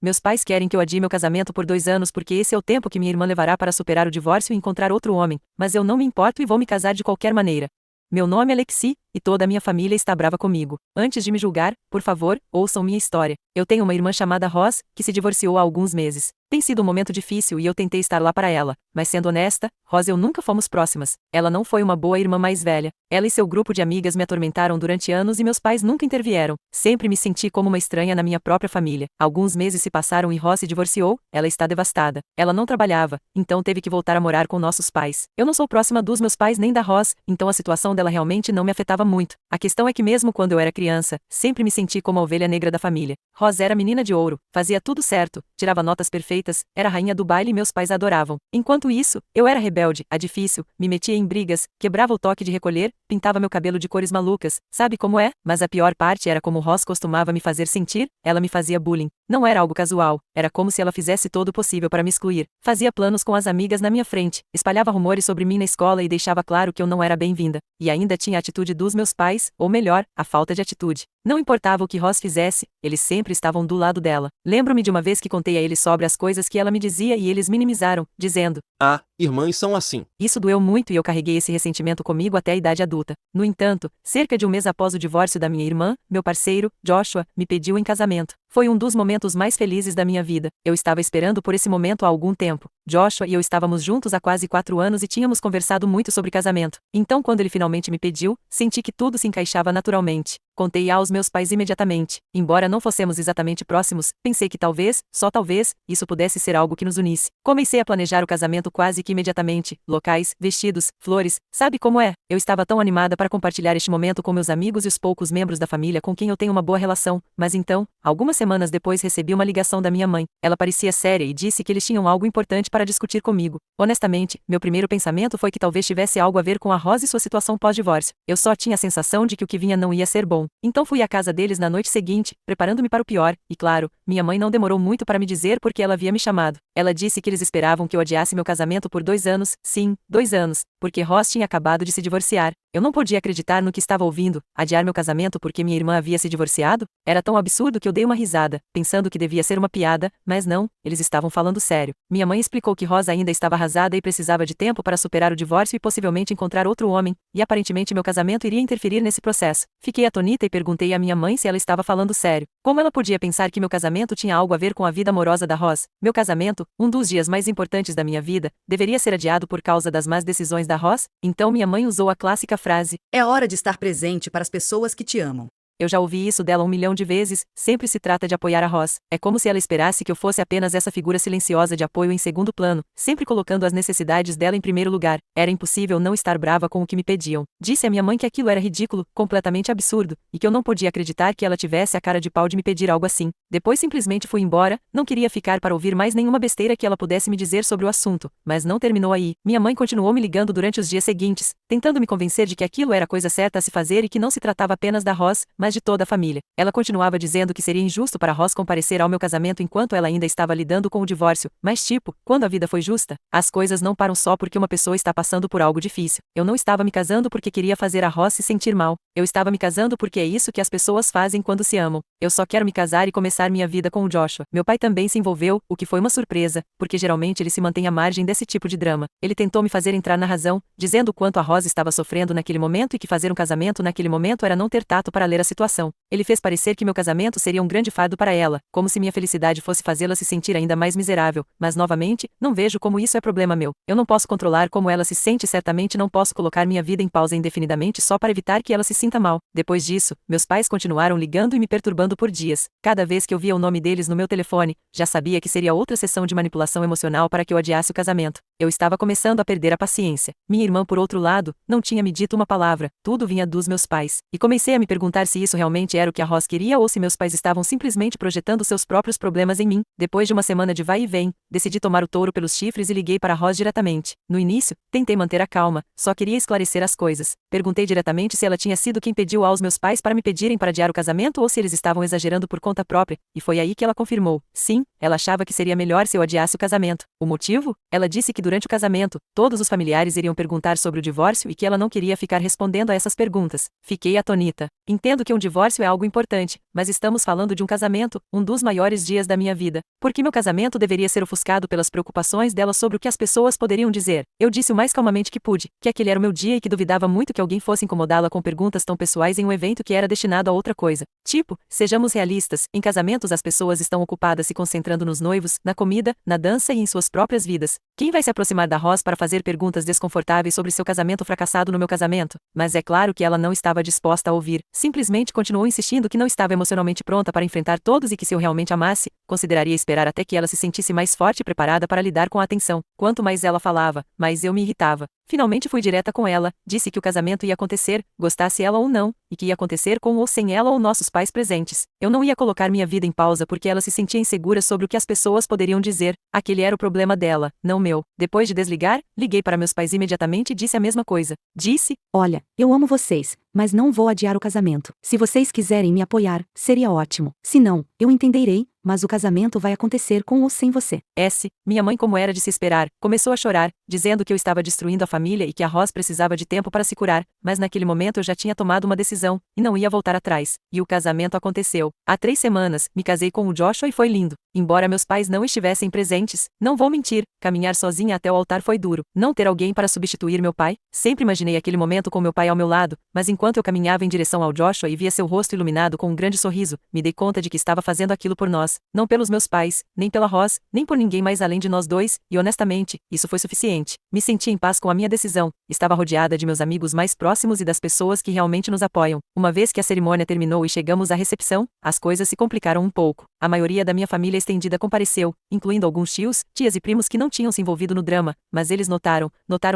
Meus pais querem que eu adie meu casamento por 2 anos porque esse é o tempo que minha irmã levará para superar o divórcio e encontrar outro homem, mas eu não me importo e vou me casar de qualquer maneira. Meu nome é Lexi, e toda a minha família está brava comigo. Antes de me julgar, por favor, ouçam minha história. Eu tenho uma irmã chamada Roz, que se divorciou há alguns meses. Tem sido um momento difícil e eu tentei estar lá para ela, mas sendo honesta, Roz e eu nunca fomos próximas. Ela não foi uma boa irmã mais velha. Ela e seu grupo de amigas me atormentaram durante anos e meus pais nunca intervieram. Sempre me senti como uma estranha na minha própria família. Alguns meses se passaram e Roz se divorciou, ela está devastada. Ela não trabalhava, então teve que voltar a morar com nossos pais. Eu não sou próxima dos meus pais nem da Roz, então a situação dela realmente não me afetava muito. A questão é que mesmo quando eu era criança, sempre me senti como a ovelha negra da família. Roz era menina de ouro, fazia tudo certo, tirava notas perfeitas, era a rainha do baile e meus pais a adoravam. Enquanto isso, eu era rebelde, a difícil, me metia em brigas, quebrava o toque de recolher, pintava meu cabelo de cores malucas, sabe como é? Mas a pior parte era como Roz costumava me fazer sentir, ela me fazia bullying. Não era algo casual, era como se ela fizesse todo o possível para me excluir. Fazia planos com as amigas na minha frente, espalhava rumores sobre mim na escola e deixava claro que eu não era bem-vinda. E ainda tinha a atitude dos meus pais, ou melhor, a falta de atitude. Não importava o que Roz fizesse, eles sempre estavam do lado dela. Lembro-me de uma vez que contei a eles sobre as coisas que ela me dizia e eles minimizaram, dizendo: Ah, irmãs são assim. isso doeu muito e eu carreguei esse ressentimento comigo até a idade adulta. No entanto, cerca de um mês após o divórcio da minha irmã, meu parceiro, Joshua, me pediu em casamento. Foi um dos momentos mais felizes da minha vida. Eu estava esperando por esse momento há algum tempo. Joshua e eu estávamos juntos há quase 4 anos e tínhamos conversado muito sobre casamento. Então, quando ele finalmente me pediu, senti que tudo se encaixava naturalmente. Contei aos meus pais imediatamente. Embora não fossemos exatamente próximos, pensei que talvez, só talvez, isso pudesse ser algo que nos unisse. Comecei a planejar o casamento quase que imediatamente. Locais, vestidos, flores, sabe como é? Eu estava tão animada para compartilhar este momento com meus amigos e os poucos membros da família com quem eu tenho uma boa relação, mas então, algumas semanas depois recebi uma ligação da minha mãe. Ela parecia séria e disse que eles tinham algo importante para discutir comigo. Honestamente, meu primeiro pensamento foi que talvez tivesse algo a ver com a Rosa e sua situação pós-divórcio. Eu só tinha a sensação de que o que vinha não ia ser bom. Então fui à casa deles na noite seguinte, preparando-me para o pior, e claro, minha mãe não demorou muito para me dizer porque ela havia me chamado. Ela disse que eles esperavam que eu adiasse meu casamento por 2 anos, sim, 2 anos, porque Ross tinha acabado de se divorciar. Eu não podia acreditar no que estava ouvindo. Adiar meu casamento porque minha irmã havia se divorciado? Era tão absurdo que eu dei uma risada, pensando que devia ser uma piada, mas não, eles estavam falando sério. Minha mãe explicou que Rosa ainda estava arrasada e precisava de tempo para superar o divórcio e possivelmente encontrar outro homem, e aparentemente meu casamento iria interferir nesse processo. Fiquei atonita e perguntei à minha mãe se ela estava falando sério. Como ela podia pensar que meu casamento tinha algo a ver com a vida amorosa da Rosa? Meu casamento, um dos dias mais importantes da minha vida, deveria ser adiado por causa das más decisões da Rosa? Então minha mãe usou a clássica frase: é hora de estar presente para as pessoas que te amam. Eu já ouvi isso dela 1 milhão de vezes, sempre se trata de apoiar a Roz. É como se ela esperasse que eu fosse apenas essa figura silenciosa de apoio em segundo plano, sempre colocando as necessidades dela em primeiro lugar. Era impossível não estar brava com o que me pediam. Disse à minha mãe que aquilo era ridículo, completamente absurdo, e que eu não podia acreditar que ela tivesse a cara de pau de me pedir algo assim. Depois simplesmente fui embora, não queria ficar para ouvir mais nenhuma besteira que ela pudesse me dizer sobre o assunto, mas não terminou aí. Minha mãe continuou me ligando durante os dias seguintes, tentando me convencer de que aquilo era a coisa certa a se fazer e que não se tratava apenas da Roz, mas de toda a família. Ela continuava dizendo que seria injusto para Roz comparecer ao meu casamento enquanto ela ainda estava lidando com o divórcio, mas tipo, quando a vida foi justa, as coisas não param só porque uma pessoa está passando por algo difícil. Eu não estava me casando porque queria fazer a Roz se sentir mal. Eu estava me casando porque é isso que as pessoas fazem quando se amam. Eu só quero me casar e começar minha vida com o Joshua. Meu pai também se envolveu, o que foi uma surpresa, porque geralmente ele se mantém à margem desse tipo de drama. Ele tentou me fazer entrar na razão, dizendo o quanto a Roz estava sofrendo naquele momento e que fazer um casamento naquele momento era não ter tato para ler a situação. Ele fez parecer que meu casamento seria um grande fardo para ela, como se minha felicidade fosse fazê-la se sentir ainda mais miserável, mas novamente, não vejo como isso é problema meu. Eu não posso controlar como ela se sente e certamente não posso colocar minha vida em pausa indefinidamente só para evitar que ela se sinta mal. Depois disso, meus pais continuaram ligando e me perturbando por dias. Cada vez que eu via o nome deles no meu telefone, já sabia que seria outra sessão de manipulação emocional para que eu adiasse o casamento. Eu estava começando a perder a paciência. Minha irmã, por outro lado, não tinha me dito uma palavra, tudo vinha dos meus pais. E comecei a me perguntar se isso realmente era o que a Roz queria ou se meus pais estavam simplesmente projetando seus próprios problemas em mim. Depois de uma semana de vai e vem, decidi tomar o touro pelos chifres e liguei para a Roz diretamente. No início, tentei manter a calma, só queria esclarecer as coisas. Perguntei diretamente se ela tinha sido quem pediu aos meus pais para me pedirem para adiar o casamento ou se eles estavam exagerando por conta própria, e foi aí que ela confirmou: sim, Ela achava que seria melhor se eu adiasse o casamento. O motivo? Ela disse que durante o casamento, todos os familiares iriam perguntar sobre o divórcio e que ela não queria ficar respondendo a essas perguntas. Fiquei atônita. Entendo que um divórcio é algo importante, mas estamos falando de um casamento, um dos maiores dias da minha vida. Por que meu casamento deveria ser ofuscado pelas preocupações dela sobre o que as pessoas poderiam dizer? Eu disse o mais calmamente que pude, que aquele era o meu dia e que duvidava muito que alguém fosse incomodá-la com perguntas tão pessoais em um evento que era destinado a outra coisa. Tipo, sejamos realistas, em casamentos as pessoas estão ocupadas se concentrando nos noivos, na comida, na dança e em suas próprias vidas. Quem vai se aproximar da Roz para fazer perguntas desconfortáveis sobre seu casamento fracassado no meu casamento? Mas é claro que ela não estava disposta a ouvir. Simplesmente continuou insistindo que não estava emocionalmente pronta para enfrentar todos e que se eu realmente amasse, consideraria esperar até que ela se sentisse mais forte e preparada para lidar com a atenção. Quanto mais ela falava, mais eu me irritava. Finalmente fui direta com ela, disse que o casamento ia acontecer, gostasse ela ou não, e que ia acontecer com ou sem ela ou nossos pais presentes. Eu não ia colocar minha vida em pausa porque ela se sentia insegura sobre o que as pessoas poderiam dizer. Aquele era o problema dela, não meu. Depois de desligar, liguei para meus pais imediatamente e disse a mesma coisa. Disse: Olha, eu amo vocês, mas não vou adiar o casamento. Se vocês quiserem me apoiar, seria ótimo. Se não, eu entenderei, mas o casamento vai acontecer com ou sem você. Minha mãe, como era de se esperar, começou a chorar, dizendo que eu estava destruindo a família e que a Roz precisava de tempo para se curar, mas naquele momento eu já tinha tomado uma decisão, e não ia voltar atrás. E o casamento aconteceu. Há 3 semanas, me casei com o Joshua e foi lindo. Embora meus pais não estivessem presentes, não vou mentir, caminhar sozinha até o altar foi duro. Não ter alguém para substituir meu pai, sempre imaginei aquele momento com meu pai ao meu lado, mas enquanto eu caminhava em direção ao Joshua e via seu rosto iluminado com um grande sorriso, me dei conta de que estava fazendo aquilo por nós, não pelos meus pais, nem pela Roz, nem por ninguém mais além de nós dois, e honestamente, isso foi suficiente. Me senti em paz com a minha decisão, estava rodeada de meus amigos mais próximos e das pessoas que realmente nos apoiam. Uma vez que a cerimônia terminou e chegamos à recepção, as coisas se complicaram um pouco. A maioria da minha família estendida compareceu, incluindo alguns tios, tias e primos que não tinham se envolvido no drama, mas eles notaram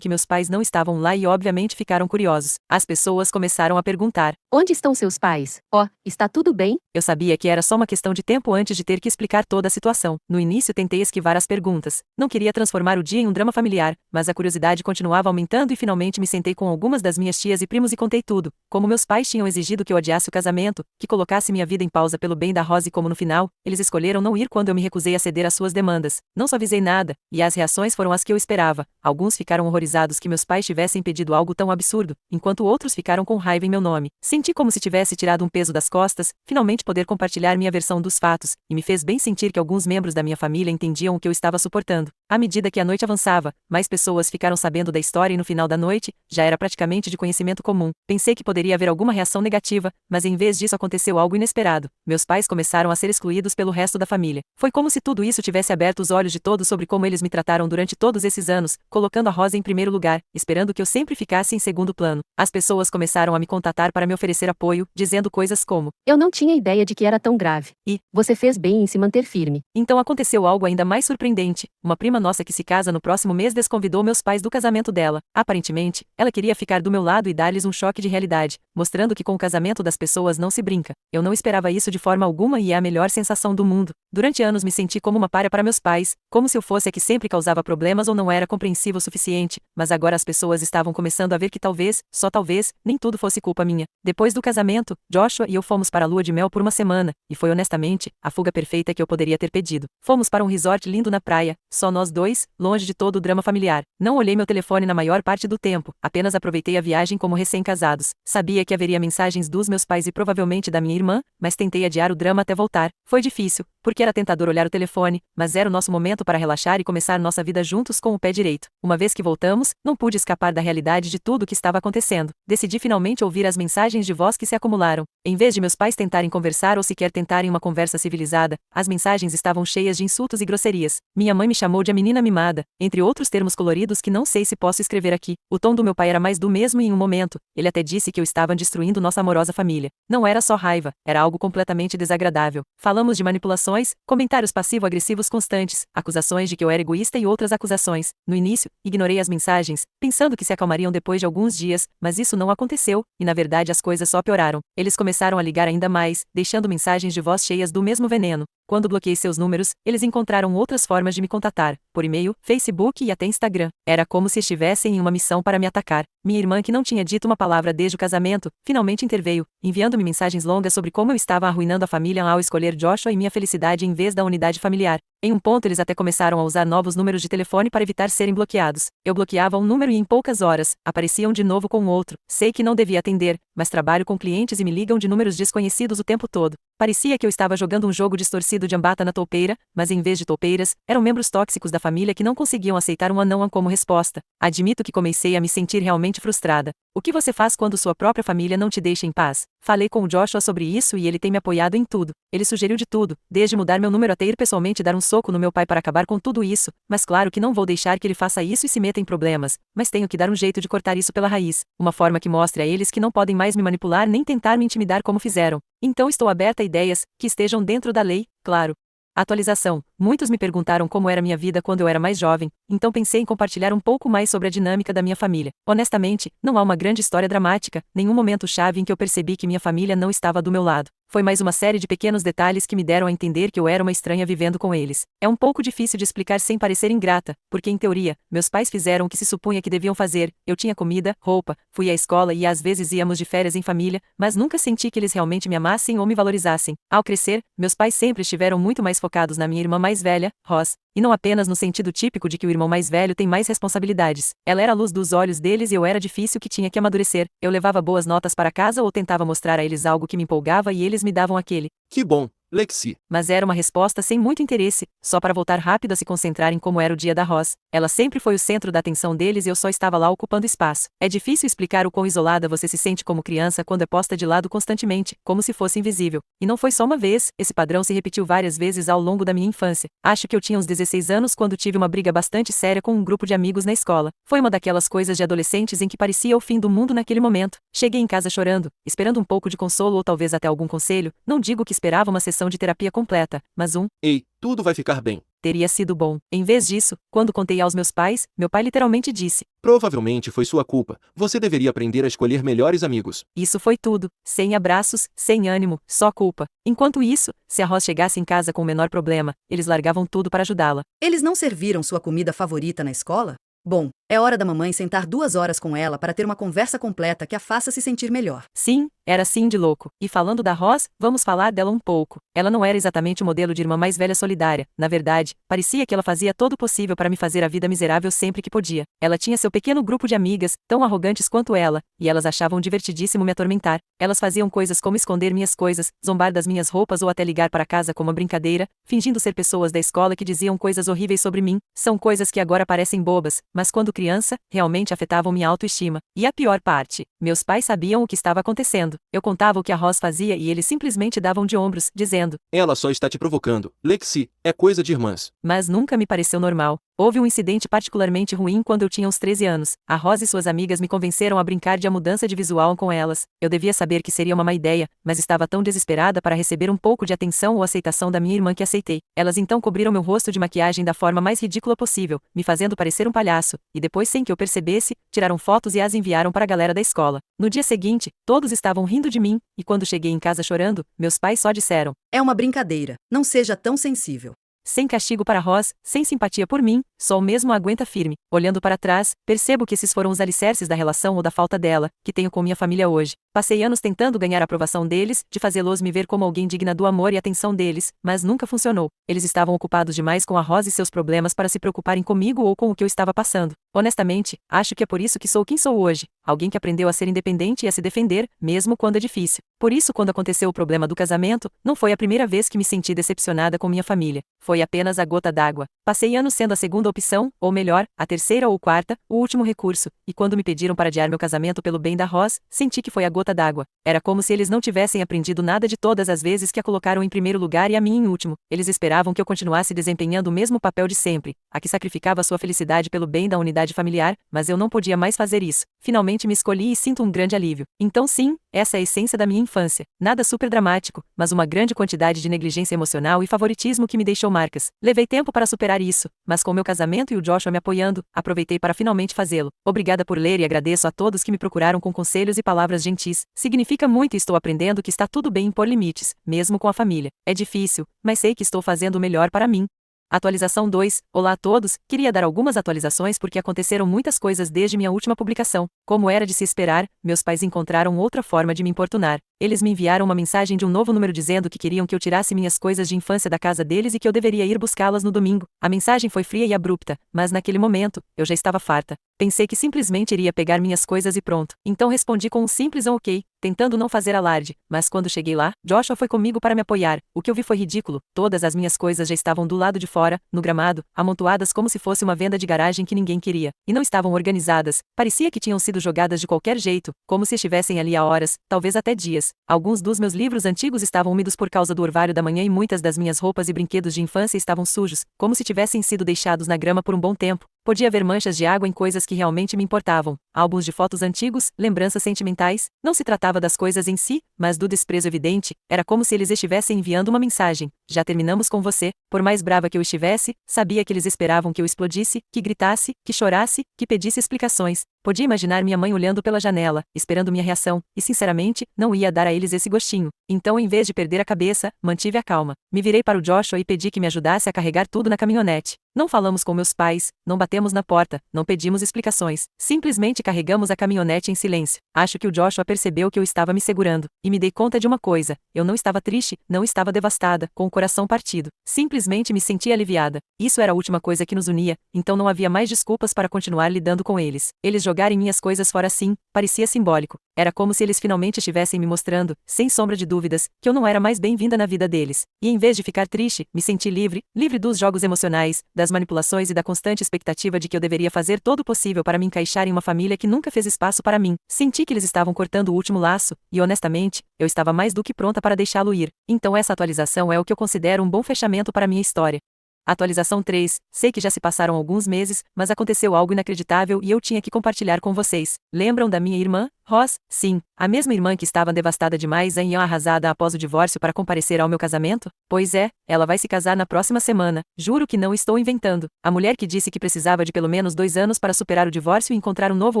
que meus pais não estavam lá e obviamente ficaram curiosos. As pessoas começaram a perguntar: Onde estão seus pais? Está tudo bem? Eu sabia que era só uma questão de tempo antes de ter que explicar toda a situação. No início tentei esquivar as perguntas. Não queria transformar o dia em um drama familiar, mas a curiosidade continuava aumentando e finalmente me sentei com algumas das minhas tias e primos e contei tudo. Como meus pais tinham exigido que eu adiasse o casamento, que colocasse minha vida em pausa pelo bem da Roz e como no final, eles escolheram não ir quando eu me recusei a ceder às suas demandas. Não suavizei nada, e as reações foram as que eu esperava. Alguns ficaram horrorizados que meus pais tivessem pedido algo tão absurdo, enquanto outros ficaram com raiva em meu nome. Senti como se tivesse tirado um peso das costas, finalmente poder compartilhar minha versão dos fatos, e me fez bem sentir que alguns membros da minha família entendiam o que eu estava suportando. À medida que a noite avançava, mais pessoas ficaram sabendo da história e no final da noite, já era praticamente de conhecimento comum. Pensei que poderia haver alguma reação negativa, mas em vez disso aconteceu algo inesperado. Meus pais começaram a ser excluídos pelo resto da família. Foi como se tudo isso tivesse aberto os olhos de todos sobre como eles me trataram durante todos esses anos, colocando a Rosa em primeiro lugar, esperando que eu sempre ficasse em segundo plano. As pessoas começaram a me contatar para me oferecer apoio, dizendo coisas como: Eu não tinha ideia de que era tão grave. E você fez bem em se manter firme. Então aconteceu algo ainda mais surpreendente. Uma prima nossa que se casa no próximo mês desconvidou meus pais do casamento dela. Aparentemente, ela queria ficar do meu lado e dar-lhes um choque de realidade, mostrando que com o casamento das pessoas não se brinca. Eu não esperava isso de forma alguma e é a melhor sensação do mundo. Durante anos me senti como uma pária para meus pais, como se eu fosse a que sempre causava problemas ou não era compreensiva o suficiente, mas agora as pessoas estavam começando a ver que talvez, só talvez, nem tudo fosse culpa minha. Depois do casamento, Joshua e eu fomos para a lua de mel por uma semana, e foi honestamente a fuga perfeita que eu poderia ter pedido. Fomos para um resort lindo na praia, só nós dois, longe de todo o drama familiar. Não olhei meu telefone na maior parte do tempo, apenas aproveitei a viagem como recém-casados. Sabia que haveria mensagens dos meus pais e provavelmente da minha irmã, mas tentei adiar o drama até voltar. Foi difícil, porque era tentador olhar o telefone, mas era o nosso momento para relaxar e começar nossa vida juntos com o pé direito. Uma vez que voltamos, não pude escapar da realidade de tudo o que estava acontecendo. Decidi finalmente ouvir as mensagens de voz que se acumularam. Em vez de meus pais tentarem conversar ou sequer tentarem uma conversa civilizada, as mensagens estavam cheias de insultos e grosserias. Minha mãe me chamou de a menina mimada, entre outros termos coloridos que não sei se posso escrever aqui. O tom do meu pai era mais do mesmo e em um momento, ele até disse que eu estava destruindo nossa amorosa família. Não era só raiva, era algo completamente desagradável. Falamos de manipulações, comentários passivo-agressivos constantes, acusações de que eu era egoísta e outras acusações. No início, ignorei as mensagens, pensando que se acalmariam depois de alguns dias, mas isso não aconteceu, e na verdade as coisas só pioraram. Eles começaram a ligar ainda mais, deixando mensagens de voz cheias do mesmo veneno. Quando bloqueei seus números, eles encontraram outras formas de me contatar, por e-mail, Facebook e até Instagram. Era como se estivessem em uma missão para me atacar. Minha irmã, que não tinha dito uma palavra desde o casamento, finalmente interveio, enviando-me mensagens longas sobre como eu estava arruinando a família ao escolher Joshua e minha felicidade em vez da unidade familiar. Em um ponto eles até começaram a usar novos números de telefone para evitar serem bloqueados. Eu bloqueava um número e em poucas horas, apareciam de novo com outro. Sei que não devia atender, mas trabalho com clientes e me ligam de números desconhecidos o tempo todo. Parecia que eu estava jogando um jogo distorcido de ambata na toupeira, mas em vez de toupeiras, eram membros tóxicos da família que não conseguiam aceitar um não como resposta. Admito que comecei a me sentir realmente frustrada. O que você faz quando sua própria família não te deixa em paz? Falei com o Joshua sobre isso e ele tem me apoiado em tudo. Ele sugeriu de tudo, desde mudar meu número até ir pessoalmente dar um soco no meu pai para acabar com tudo isso, mas claro que não vou deixar que ele faça isso e se meta em problemas, mas tenho que dar um jeito de cortar isso pela raiz, uma forma que mostre a eles que não podem mais me manipular nem tentar me intimidar como fizeram. Então estou aberta a ideias, que estejam dentro da lei, claro. Atualização. Muitos me perguntaram como era minha vida quando eu era mais jovem, então pensei em compartilhar um pouco mais sobre a dinâmica da minha família. Honestamente, não há uma grande história dramática, nenhum momento-chave em que eu percebi que minha família não estava do meu lado. Foi mais uma série de pequenos detalhes que me deram a entender que eu era uma estranha vivendo com eles. É um pouco difícil de explicar sem parecer ingrata, porque em teoria, meus pais fizeram o que se supunha que deviam fazer, eu tinha comida, roupa, fui à escola e às vezes íamos de férias em família, mas nunca senti que eles realmente me amassem ou me valorizassem. Ao crescer, meus pais sempre estiveram muito mais focados na minha irmã mais velha, Ross, e não apenas no sentido típico de que o irmão mais velho tem mais responsabilidades. Ela era a luz dos olhos deles e eu era difícil que tinha que amadurecer. Eu levava boas notas para casa ou tentava mostrar a eles algo que me empolgava e eles me davam aquele Que bom, Lexi. Mas era uma resposta sem muito interesse, só para voltar rápido a se concentrar em como era o dia da Ross. Ela sempre foi o centro da atenção deles e eu só estava lá ocupando espaço. É difícil explicar o quão isolada você se sente como criança quando é posta de lado constantemente, como se fosse invisível. E não foi só uma vez, esse padrão se repetiu várias vezes ao longo da minha infância. Acho que eu tinha uns 16 anos quando tive uma briga bastante séria com um grupo de amigos na escola. Foi uma daquelas coisas de adolescentes em que parecia o fim do mundo naquele momento. Cheguei em casa chorando, esperando um pouco de consolo ou talvez até algum conselho. Não digo que esperava uma sessão de terapia completa, mas Ei, tudo vai ficar bem. teria sido bom. Em vez disso, quando contei aos meus pais, meu pai literalmente disse: Provavelmente foi sua culpa. Você deveria aprender a escolher melhores amigos. isso foi tudo, sem abraços, sem ânimo, só culpa. Enquanto isso, se a Ross chegasse em casa com o menor problema, eles largavam tudo para ajudá-la. Eles não serviram sua comida favorita na escola? Bom, é hora da mamãe sentar 2 horas com ela para ter uma conversa completa que a faça se sentir melhor. Sim, era assim de louco. E falando da Ross, vamos falar dela um pouco. Ela não era exatamente o modelo de irmã mais velha solidária. Na verdade, parecia que ela fazia todo o possível para me fazer a vida miserável sempre que podia. Ela tinha seu pequeno grupo de amigas, tão arrogantes quanto ela, e elas achavam divertidíssimo me atormentar. Elas faziam coisas como esconder minhas coisas, zombar das minhas roupas ou até ligar para casa como uma brincadeira, fingindo ser pessoas da escola que diziam coisas horríveis sobre mim. São coisas que agora parecem bobas, mas quando criança, realmente afetavam minha autoestima. E a pior parte, meus pais sabiam o que estava acontecendo. Eu contava o que a Ross fazia e eles simplesmente davam de ombros, dizendo: Ela só está te provocando. Lexi, é coisa de irmãs. mas nunca me pareceu normal. Houve um incidente particularmente ruim quando eu tinha uns 13 anos. A Rosa e suas amigas me convenceram a brincar de a mudança de visual com elas. Eu devia saber que seria uma má ideia, mas estava tão desesperada para receber um pouco de atenção ou aceitação da minha irmã que aceitei. Elas então cobriram meu rosto de maquiagem da forma mais ridícula possível, me fazendo parecer um palhaço, e depois, sem que eu percebesse, tiraram fotos e as enviaram para a galera da escola. No dia seguinte, todos estavam rindo de mim, e quando cheguei em casa chorando, meus pais só disseram: É uma brincadeira, não seja tão sensível. sem castigo para Ross, sem simpatia por mim, só o mesmo aguenta firme. Olhando para trás, percebo que esses foram os alicerces da relação ou da falta dela, que tenho com minha família hoje. Passei anos tentando ganhar a aprovação deles, de fazê-los me ver como alguém digna do amor e atenção deles, mas nunca funcionou. Eles estavam ocupados demais com a Ross e seus problemas para se preocuparem comigo ou com o que eu estava passando. Honestamente, acho que é por isso que sou quem sou hoje, alguém que aprendeu a ser independente e a se defender, mesmo quando é difícil. Por isso, quando aconteceu o problema do casamento, não foi a primeira vez que me senti decepcionada com minha família. Foi apenas a gota d'água. Passei anos sendo a segunda opção, ou melhor, a terceira ou quarta, o último recurso, e quando me pediram para adiar meu casamento pelo bem da Ross, senti que foi a gota d'água. Era como se eles não tivessem aprendido nada de todas as vezes que a colocaram em primeiro lugar e a mim em último. Eles esperavam que eu continuasse desempenhando o mesmo papel de sempre, a que sacrificava sua felicidade pelo bem da unidade familiar, mas eu não podia mais fazer isso. Finalmente me escolhi e sinto um grande alívio. Então sim, essa é a essência da minha infância. Nada super dramático, mas uma grande quantidade de negligência emocional e favoritismo que me deixou marcas. Levei tempo para superar isso, mas com meu casamento casamento e o Joshua me apoiando, aproveitei para finalmente fazê-lo. Obrigada por ler e agradeço a todos que me procuraram com conselhos e palavras gentis. Significa muito e estou aprendendo que está tudo bem impor limites, mesmo com a família. É difícil, mas sei que estou fazendo o melhor para mim. Atualização 2. Olá a todos, queria dar algumas atualizações porque aconteceram muitas coisas desde minha última publicação. Como era de se esperar, meus pais encontraram outra forma de me importunar. Eles me enviaram uma mensagem de um novo número dizendo que queriam que eu tirasse minhas coisas de infância da casa deles e que eu deveria ir buscá-las no domingo. A mensagem foi fria e abrupta, mas naquele momento, eu já estava farta. Pensei que simplesmente iria pegar minhas coisas e pronto. Então respondi com um simples ok, tentando não fazer alarde, mas quando cheguei lá, Joshua foi comigo para me apoiar. O que eu vi foi ridículo. Todas as minhas coisas já estavam do lado de fora, no gramado, amontoadas como se fosse uma venda de garagem que ninguém queria. E não estavam organizadas. Parecia que tinham sido jogadas de qualquer jeito, como se estivessem ali há horas, talvez até dias. Alguns dos meus livros antigos estavam úmidos por causa do orvalho da manhã e muitas das minhas roupas e brinquedos de infância estavam sujos, como se tivessem sido deixados na grama por um bom tempo. Podia ver manchas de água em coisas que realmente me importavam. Álbuns de fotos antigos, lembranças sentimentais. Não se tratava das coisas em si, mas do desprezo evidente. Era como se eles estivessem enviando uma mensagem. Já terminamos com você. Por mais brava que eu estivesse, sabia que eles esperavam que eu explodisse, que gritasse, que chorasse, que pedisse explicações. Podia imaginar minha mãe olhando pela janela, esperando minha reação, e sinceramente, não ia dar a eles esse gostinho. Então, em vez de perder a cabeça, mantive a calma. Me virei para o Joshua e pedi que me ajudasse a carregar tudo na caminhonete. Não falamos com meus pais, não batemos na porta, não pedimos explicações. Simplesmente carregamos a caminhonete em silêncio. Acho que o Joshua percebeu que eu estava me segurando, e me dei conta de uma coisa: eu não estava triste, não estava devastada, com o coração partido. Simplesmente me sentia aliviada. Isso era a última coisa que nos unia, então não havia mais desculpas para continuar lidando com eles. Eles jogarem minhas coisas fora assim, parecia simbólico. Era como se eles finalmente estivessem me mostrando, sem sombra de dúvidas, que eu não era mais bem-vinda na vida deles. E em vez de ficar triste, me senti livre, livre dos jogos emocionais, das manipulações e da constante expectativa de que eu deveria fazer todo o possível para me encaixar em uma família que nunca fez espaço para mim. Senti que eles estavam cortando o último laço, e honestamente, eu estava mais do que pronta para deixá-lo ir. Então essa atualização é o que eu considero um bom fechamento para minha história. Atualização 3. Sei que já se passaram alguns meses, mas aconteceu algo inacreditável e eu tinha que compartilhar com vocês. Lembram da minha irmã, Ross? Sim, a mesma irmã que estava devastada demais e arrasada após o divórcio para comparecer ao meu casamento? Pois é, ela vai se casar na próxima semana. Juro que não estou inventando. A mulher que disse que precisava de pelo menos 2 anos para superar o divórcio e encontrar um novo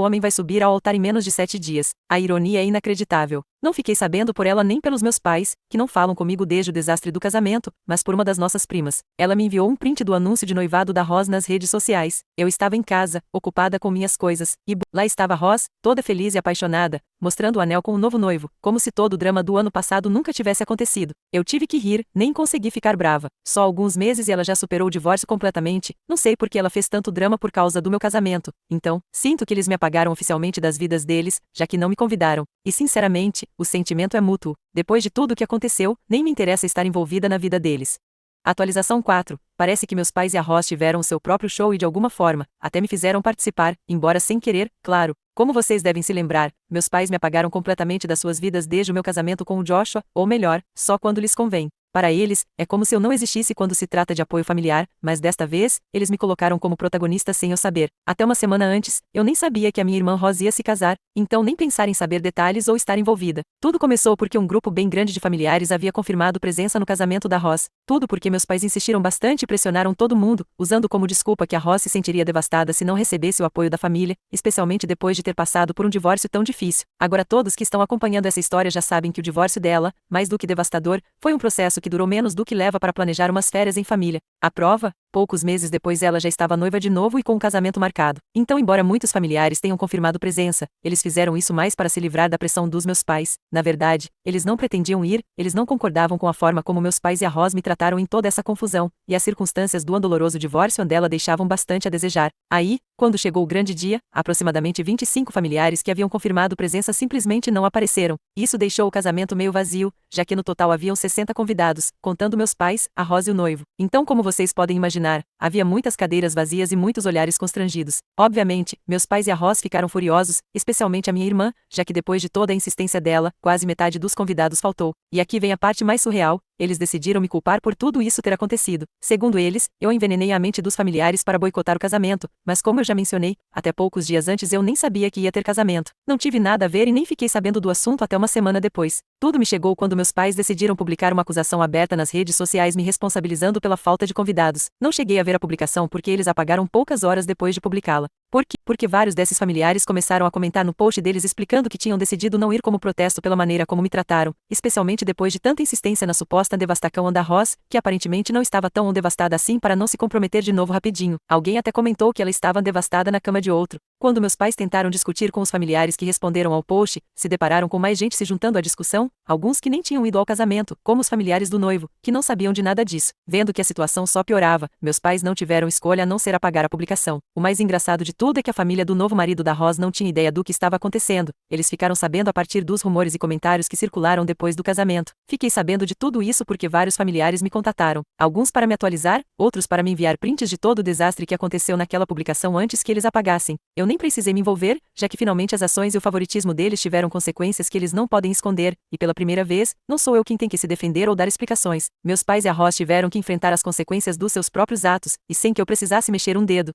homem vai subir ao altar em menos de 7 dias. A ironia é inacreditável. Não fiquei sabendo por ela nem pelos meus pais, que não falam comigo desde o desastre do casamento, mas por uma das nossas primas. Ela me enviou um print do anúncio de noivado da Ross nas redes sociais. Eu estava em casa, ocupada com minhas coisas, e lá estava Ross, toda feliz e apaixonada, mostrando o anel com o novo noivo, como se todo o drama do ano passado nunca tivesse acontecido. Eu tive que rir, nem consegui ficar brava. Só alguns meses e ela já superou o divórcio completamente. Não sei por que ela fez tanto drama por causa do meu casamento. Então, sinto que eles me apagaram oficialmente das vidas deles, já que não me convidaram. E sinceramente, o sentimento é mútuo. Depois de tudo o que aconteceu, nem me interessa estar envolvida na vida deles. Atualização 4. Parece que meus pais e a Ross tiveram o seu próprio show e de alguma forma, até me fizeram participar, embora sem querer, claro. Como vocês devem se lembrar, meus pais me apagaram completamente das suas vidas desde o meu casamento com o Joshua, ou melhor, só quando lhes convém. Para eles, é como se eu não existisse quando se trata de apoio familiar, mas desta vez, eles me colocaram como protagonista sem eu saber. Até uma semana antes, eu nem sabia que a minha irmã Ross ia se casar, então nem pensar em saber detalhes ou estar envolvida. Tudo começou porque um grupo bem grande de familiares havia confirmado presença no casamento da Ross. Tudo porque meus pais insistiram bastante e pressionaram todo mundo, usando como desculpa que a Ross se sentiria devastada se não recebesse o apoio da família, especialmente depois de ter passado por um divórcio tão difícil. Agora todos que estão acompanhando essa história já sabem que o divórcio dela, mais do que devastador, foi um processo que durou menos do que leva para planejar umas férias em família. A prova? Poucos meses depois ela já estava noiva de novo e com o casamento marcado. Então, embora muitos familiares tenham confirmado presença, eles fizeram isso mais para se livrar da pressão dos meus pais. Na verdade, eles não pretendiam ir, eles não concordavam com a forma como meus pais e a Ross me trataram em toda essa confusão, e as circunstâncias do doloroso divórcio dela deixavam bastante a desejar. Aí, quando chegou o grande dia, aproximadamente 25 familiares que haviam confirmado presença simplesmente não apareceram. Isso deixou o casamento meio vazio, já que no total haviam 60 convidados, contando meus pais, a Ross e o noivo. Então, como vocês podem imaginar, havia muitas cadeiras vazias e muitos olhares constrangidos. Obviamente, meus pais e a Ross ficaram furiosos, especialmente a minha irmã, já que depois de toda a insistência dela, quase metade dos convidados faltou. E aqui vem a parte mais surreal, eles decidiram me culpar por tudo isso ter acontecido. Segundo eles, eu envenenei a mente dos familiares para boicotar o casamento, mas como eu já mencionei, até poucos dias antes eu nem sabia que ia ter casamento. Não tive nada a ver e nem fiquei sabendo do assunto até uma semana depois. Tudo me chegou quando meus pais decidiram publicar uma acusação aberta nas redes sociais me responsabilizando pela falta de convidados. Não cheguei a ver a publicação porque eles apagaram poucas horas depois de publicá-la. Por quê? Porque vários desses familiares começaram a comentar no post deles explicando que tinham decidido não ir como protesto pela maneira como me trataram, especialmente depois de tanta insistência na suposta devastação da Ross, que aparentemente não estava tão devastada assim para não se comprometer de novo rapidinho. Alguém até comentou que ela estava devastada na cama de outro. Quando meus pais tentaram discutir com os familiares que responderam ao post, se depararam com mais gente se juntando à discussão, alguns que nem tinham ido ao casamento, como os familiares do noivo, que não sabiam de nada disso. Vendo que a situação só piorava, meus pais não tiveram escolha a não ser apagar a publicação. O mais engraçado de tudo é que a família do novo marido da Ross não tinha ideia do que estava acontecendo. Eles ficaram sabendo a partir dos rumores e comentários que circularam depois do casamento. Fiquei sabendo de tudo isso porque vários familiares me contataram, alguns para me atualizar, outros para me enviar prints de todo o desastre que aconteceu naquela publicação antes que eles apagassem. Eu nem precisei me envolver, já que finalmente as ações e o favoritismo deles tiveram consequências que eles não podem esconder, e pela primeira vez, não sou eu quem tem que se defender ou dar explicações. Meus pais e a Ross tiveram que enfrentar as consequências dos seus próprios atos, e sem que eu precisasse mexer um dedo.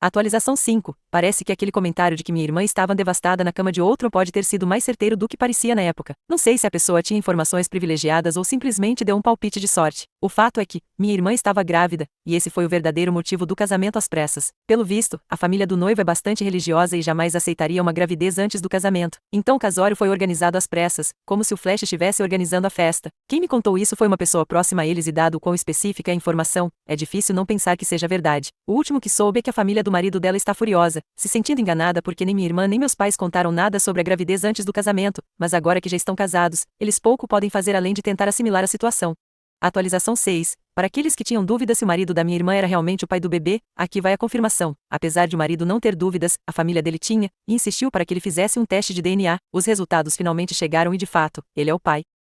Atualização 5. Parece que aquele comentário de que minha irmã estava devastada na cama de outro pode ter sido mais certeiro do que parecia na época. Não sei se a pessoa tinha informações privilegiadas ou simplesmente deu um palpite de sorte. O fato é que, minha irmã estava grávida, e esse foi o verdadeiro motivo do casamento às pressas. Pelo visto, a família do noivo é bastante religiosa e jamais aceitaria uma gravidez antes do casamento. Então o casório foi organizado às pressas, como se o Flash estivesse organizando a festa. Quem me contou isso foi uma pessoa próxima a eles e dado o quão específica é a informação, é difícil não pensar que seja verdade. O último que soube é que a família do marido dela está furiosa, se sentindo enganada porque nem minha irmã nem meus pais contaram nada sobre a gravidez antes do casamento, mas agora que já estão casados, eles pouco podem fazer além de tentar assimilar a situação. Atualização 6. Para aqueles que tinham dúvidas se o marido da minha irmã era realmente o pai do bebê, aqui vai a confirmação. Apesar de o marido não ter dúvidas, a família dele tinha, e insistiu para que ele fizesse um teste de DNA. Os resultados finalmente chegaram e de fato, ele é o pai.